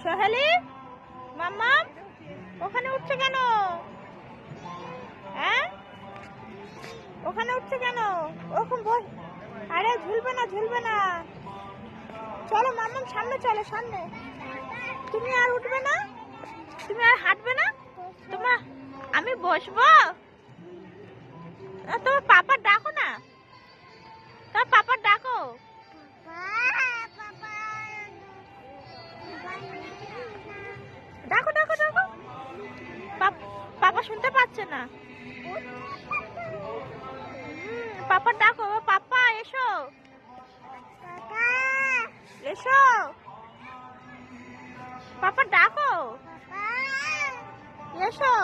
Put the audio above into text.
সোহেলি মাম্মা ওখানে উঠছে কেন? হ্যাঁ ওখানে উঠছে কেন? ওরকম বল। আরে ঝুলবে না ঝুলবে না। চলো মাম্মাম সামনে চলো সামনে। তুমি আর উঠবে না? তুমি আর হাঁটবে না? তোমার আমি বসবো? তোমার পাপা ডাকো না। তোমার পাপা ডাকো। ডাকো ডাকো ডাকো। পাপা শুনতে পাচ্ছে না। পাপা ডাকো। পাপা এসো এসো। পাপা ডাকো এসো।